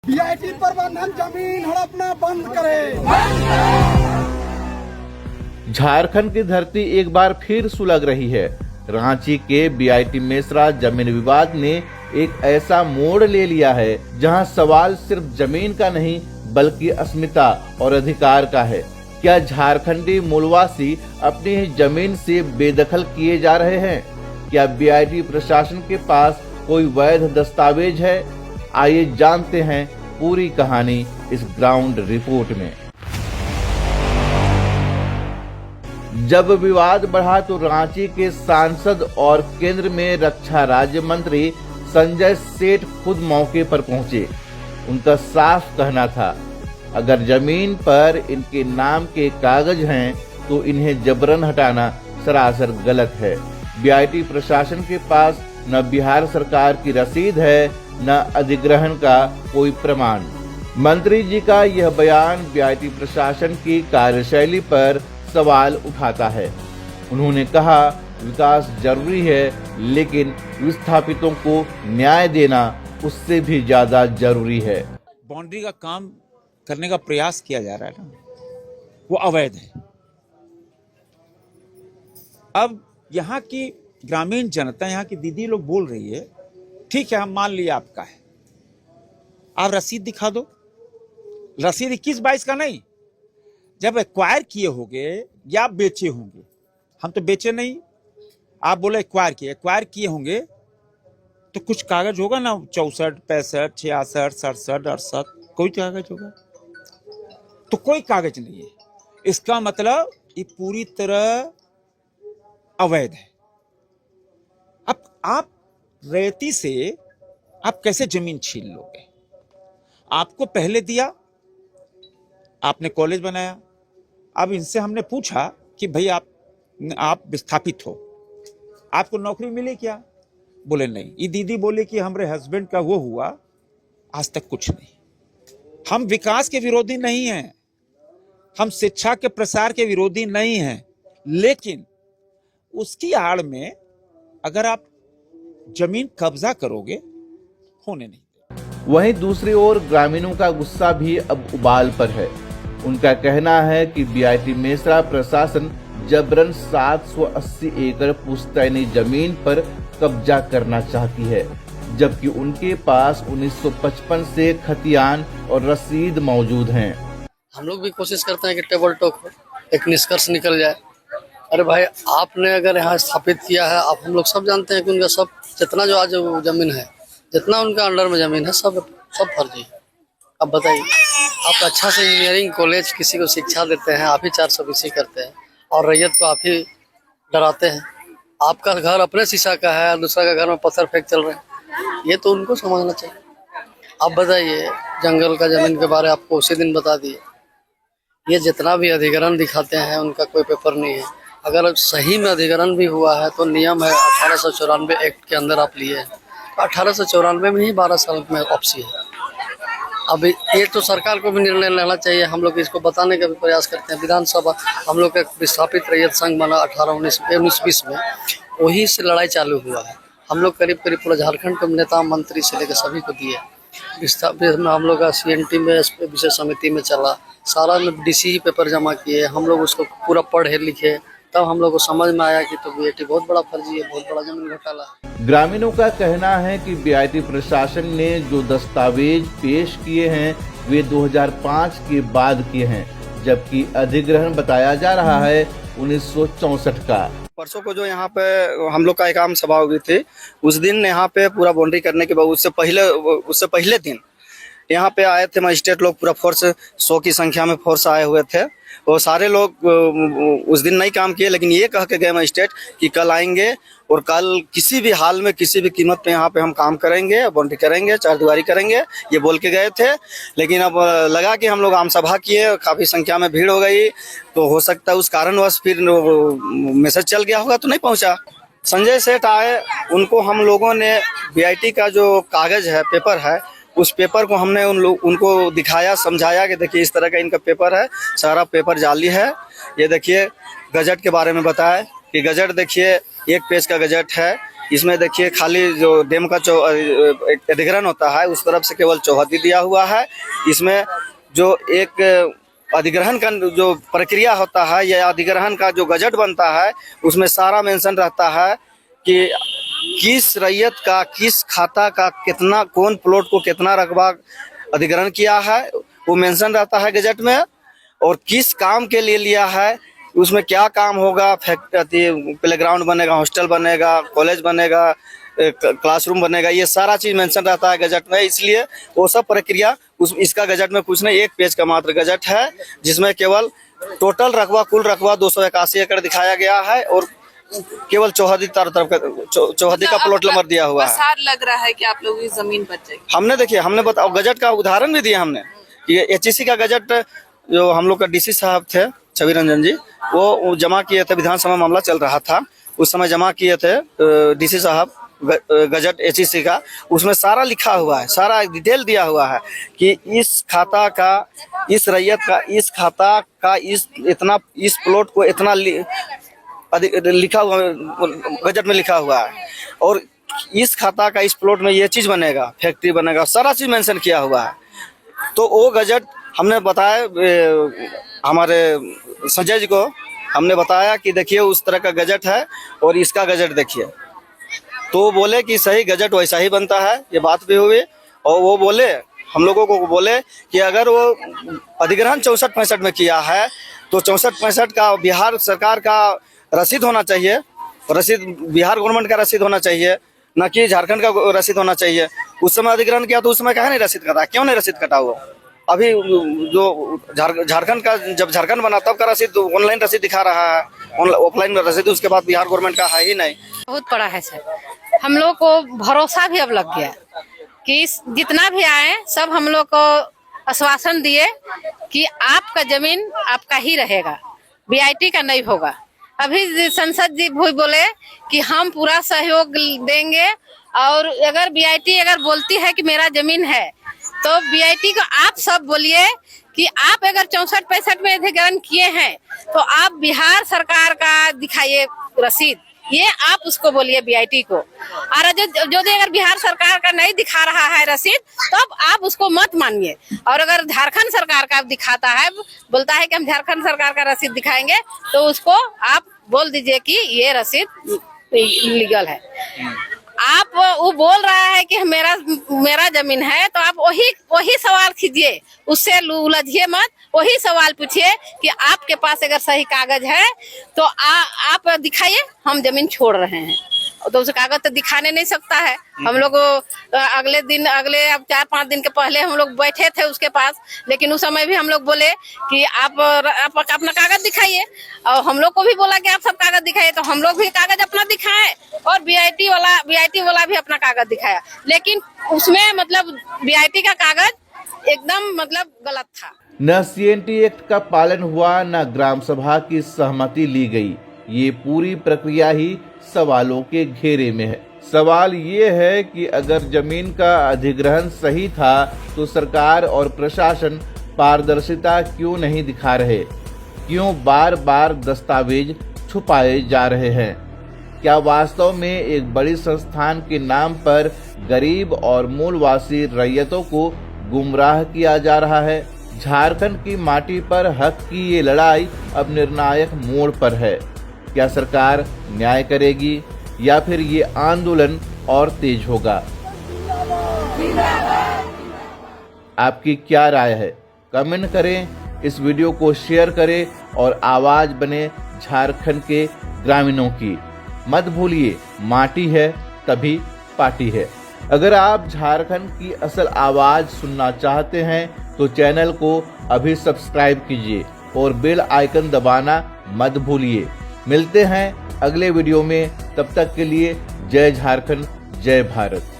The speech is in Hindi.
बीआईटी प्रबंधन जमीन हड़पना बंद करे। झारखंड की धरती एक बार फिर सुलग रही है। रांची के बीआईटी मेसरा जमीन विवाद ने एक ऐसा मोड़ ले लिया है जहां सवाल सिर्फ जमीन का नहीं बल्कि अस्मिता और अधिकार का है। क्या झारखंडी मूलवासी अपनी ही जमीन से बेदखल किए जा रहे हैं? क्या बीआईटी प्रशासन के पास कोई वैध दस्तावेज है? आइए जानते हैं पूरी कहानी इस ग्राउंड रिपोर्ट में। जब विवाद बढ़ा तो रांची के सांसद और केंद्र में रक्षा राज्य मंत्री संजय सेठ खुद मौके पर पहुंचे। उनका साफ कहना था, अगर जमीन पर इनके नाम के कागज हैं तो इन्हें जबरन हटाना सरासर गलत है। बीआईटी प्रशासन के पास न बिहार सरकार की रसीद है न अधिग्रहण का कोई प्रमाण। मंत्री जी का यह बयान बीआईटी प्रशासन की कार्यशैली पर सवाल उठाता है। उन्होंने कहा, विकास जरूरी है लेकिन विस्थापितों को न्याय देना उससे भी ज्यादा जरूरी है। बाउंड्री का काम करने का प्रयास किया जा रहा है ना, वो अवैध है। अब यहाँ की ग्रामीण जनता, यहाँ की दीदी लोग बोल रही है, ठीक है हम मान लिया आपका है, आप रसीद दिखा दो। रसीद 21-22 का नहीं, जब एक्वायर किए होंगे या बेचे होंगे, हम तो बेचे नहीं, आप बोले एक्वायर किए होंगे तो कुछ कागज होगा ना, 64, 65, 66, 67, 68, कोई कागज होगा? तो कोई कागज नहीं है। इसका मतलब ये पूरी तरह अवैध है। अब आप रेती से आप कैसे जमीन छीन लोगे? आपको पहले दिया, आपने कॉलेज बनाया। अब इनसे हमने पूछा कि भाई आप विस्थापित हो, आपको नौकरी मिली क्या? बोले नहीं। ये दीदी बोले कि हमारे हस्बैंड का वो हुआ, आज तक कुछ नहीं। हम विकास के विरोधी नहीं हैं, हम शिक्षा के प्रसार के विरोधी नहीं हैं, लेकिन उसकी आड़ में अगर आप जमीन कब्जा करोगे, होने नहीं। वहीं दूसरी ओर ग्रामीणों का गुस्सा भी अब उबाल पर है। उनका कहना है कि बीआईटी मेसरा प्रशासन जबरन 780 एकड़ पुश्तैनी जमीन पर कब्जा करना चाहती है, जबकि उनके पास 1955 से खतियान और रसीद मौजूद हैं। हम लोग भी कोशिश करते हैं कि टेबल टॉक हो, एक निष्कर्ष निकल जाए। अरे भाई, आपने अगर यहाँ स्थापित किया है, आप हम लोग सब जानते हैं कि उनका सब जितना जो आज जमीन है, जितना उनका अंडर में जमीन है, सब फर्जी है। अब बताइए, आप अच्छा से इंजीनियरिंग कॉलेज किसी को शिक्षा देते हैं, आप ही 420 करते हैं और रैयत को आप ही डराते हैं। आपका घर अपने शीशा का है, दूसरा का घर में पत्थर फेंक चल रहे हैं, ये तो उनको समझना चाहिए। आप बताइए, जंगल का जमीन के बारे आपको उसी दिन बता दिए। ये जितना भी अधिग्रहण दिखाते हैं उनका कोई पेपर नहीं है। अगर सही में अधिग्रहण भी हुआ है तो नियम है 1894 एक्ट के अंदर आप लिए हैं, 1894 में ही 12 साल में वापसी है। अब ये तो सरकार को भी निर्णय लेना चाहिए। हम लोग इसको बताने का भी प्रयास करते हैं। विधानसभा हम लोग का विस्थापित रैयत संघ बना 1819-20 में, वही से लड़ाई चालू हुआ है। हम लोग करीब पूरा झारखंड के नेता मंत्री से लेकर सभी को दिए। विस्थापित में हम लोग का CNT में विशेष समिति में चला, सारा में DC ही पेपर जमा किए। हम लोग उसको पूरा पढ़े लिखे, तब हम लोग को समझ में आया कि तो बीआईटी बहुत बड़ा फर्जी है, बहुत बड़ा जमीन घोटाला है। ग्रामीणों का कहना है कि बीआईटी प्रशासन ने जो दस्तावेज पेश किए हैं वे 2005 के बाद किए हैं, जबकि अधिग्रहण बताया जा रहा है 1964 का। परसों को जो यहाँ पे हम लोग का एक आम सभा हुई थी, उस दिन यहाँ पे पूरा बाउंड्री करने के बाद उससे पहले दिन यहाँ पे आए थे मजिस्ट्रेट लोग, पूरा फोर्स 100 की संख्या में फोर्स आए हुए थे। वो सारे लोग उस दिन नहीं काम किए, लेकिन ये कह के गए मजिस्ट्रेट कि कल आएंगे और कल किसी भी हाल में किसी भी कीमत पे यहाँ पे हम काम करेंगे, बाउंड्री करेंगे, चारदीवारी करेंगे, ये बोल के गए थे। लेकिन अब लगा कि हम लोग आम सभा किए, काफ़ी संख्या में भीड़ हो गई, तो हो सकता है उस कारणवश फिर मैसेज चल गया होगा तो नहीं पहुँचा। संजय सेठ आए, उनको हम लोगों ने बीआईटी का जो कागज है, पेपर है, उस पेपर को हमने उनको दिखाया, समझाया कि देखिए इस तरह का इनका पेपर है, सारा पेपर जाली है। ये देखिए गजट के बारे में बताया कि गजट देखिए 1 पेज का गजट है। इसमें देखिए खाली जो डैम का जो अधिग्रहण होता है उस तरफ से केवल चौहद्दी दिया हुआ है। इसमें जो एक अधिग्रहण का जो प्रक्रिया होता है या अधिग्रहण का जो गजट बनता है उसमें सारा मेंशन रहता है कि किस रैयत का किस खाता का कितना कौन प्लॉट को कितना रकबा अधिग्रहण किया है वो मेंशन रहता है गजट में, और किस काम के लिए लिया है, उसमें क्या काम होगा, फैक्ट्री प्लेग्राउंड बनेगा, हॉस्टल बनेगा, कॉलेज बनेगा, क्लासरूम बनेगा, ये सारा चीज मेंशन रहता है गजट में। इसलिए वो सब प्रक्रिया इसका गजट में कुछ नहीं, 1 पेज का मात्र गजट है जिसमें केवल टोटल रकबा कुल रकबा 281 एकड़ दिखाया गया है और केवल चौहद्दी चौहद्दी का प्लॉट नंबर दिया हुआ है। लग रहा है कि आप लोगों की जमीन बच जाएगी। हमने देखिए हमने बताओ गजट का उदाहरण भी दिया हमने कि एचईसी का गजट जो हम लोग का डीसी साहब थे छवि रंजन जी, वो जमा किए थे, विधानसभा मामला चल रहा था उस समय जमा किए थे डीसी साहब गजट एचईसी का। उसमें सारा लिखा हुआ है, सारा डिटेल दिया हुआ है कि इस खाता का इस रैयत का इस खाता का इस इतना इस प्लॉट को इतना लिखा हुआ गजट में लिखा हुआ है, और इस खाता का इस प्लॉट में ये चीज बनेगा, फैक्ट्री बनेगा, सारा चीज मेंशन किया हुआ है। तो वो गजट हमने बताया हमारे संजय जी को, हमने बताया कि देखिए उस तरह का गजट है और इसका गजट देखिए, तो वो बोले कि सही गजट वैसा ही बनता है, ये बात भी हुई। और वो बोले हम लोगों को बोले कि अगर वो अधिग्रहण 64-65 में किया है तो 64-65 का बिहार सरकार का रसीद होना चाहिए, रसीद बिहार गवर्नमेंट का रसीद होना चाहिए, न कि झारखंड का रसीद होना चाहिए। उस समय अधिग्रहण किया तो उस समय कहा नहीं रसीद कटा, क्यों नहीं रसीद कटा? वो अभी जो झारखंड का जब झारखंड बना तब का रसीद ऑनलाइन रसीद दिखा रहा है, ऑफलाइन रसीद उसके बाद बिहार गवर्नमेंट का है ही नहीं। बहुत बड़ा है सर, हम लोग को भरोसा भी अब लग गया कि जितना भी आए सब हम लोग को आश्वासन दिए कि आपका जमीन आपका ही रहेगा, बीआईटी का नहीं होगा। अभी संसद जी भी बोले कि हम पूरा सहयोग देंगे, और अगर बीआईटी अगर बोलती है कि मेरा जमीन है तो बीआईटी को आप सब बोलिए कि आप अगर 64-65 में अधिग्रहण किए हैं तो आप बिहार सरकार का दिखाइए रसीद, ये आप उसको बोलिए बीआईटी को। और जो अगर बिहार सरकार का नहीं दिखा रहा है रसीद तब आप उसको मत मानिए, और अगर झारखंड सरकार का दिखाता है, बोलता है कि हम झारखंड सरकार का रसीद दिखाएंगे, तो उसको आप बोल दीजिए कि ये रसीद लीगल है। आप वो बोल रहा है कि मेरा जमीन है, तो आप वही सवाल कीजिए, उससे उलझिए मत, वही सवाल पूछिए कि आपके पास अगर सही कागज है तो आप दिखाइए, हम जमीन छोड़ रहे हैं। तो उस कागज तो दिखाने नहीं सकता है। हम लोग अगले 4-5 दिन के पहले हम लोग बैठे थे उसके पास, लेकिन उस समय भी हम लोग बोले कि आप अपना कागज दिखाइए, और हम लोग को भी बोला कि आप सब कागज दिखाइए, तो हम लोग भी कागज अपना दिखाए और बीआईटी वाला भी अपना कागज दिखाया, लेकिन उसमें मतलब बीआईटी का कागज एकदम मतलब गलत था। न सीएनटी एक्ट का पालन हुआ, न ग्राम सभा की सहमति ली गई। ये पूरी प्रक्रिया ही सवालों के घेरे में है। सवाल ये है कि अगर जमीन का अधिग्रहण सही था तो सरकार और प्रशासन पारदर्शिता क्यों नहीं दिखा रहे? क्यों बार बार दस्तावेज छुपाए जा रहे हैं? क्या वास्तव में एक बड़ी संस्थान के नाम पर गरीब और मूलवासी रैयतों को गुमराह किया जा रहा है? झारखंड की माटी पर हक की ये लड़ाई अब निर्णायक मोड़ पर है। क्या सरकार न्याय करेगी या फिर ये आंदोलन और तेज होगा? आपकी क्या राय है? कमेंट करें, इस वीडियो को शेयर करें और आवाज बने झारखंड के ग्रामीणों की। मत भूलिए, माटी है तभी पार्टी है। अगर आप झारखंड की असल आवाज सुनना चाहते हैं तो चैनल को अभी सब्सक्राइब कीजिए और बेल आइकन दबाना मत भूलिए। मिलते हैं अगले वीडियो में, तब तक के लिए जय झारखंड, जय भारत।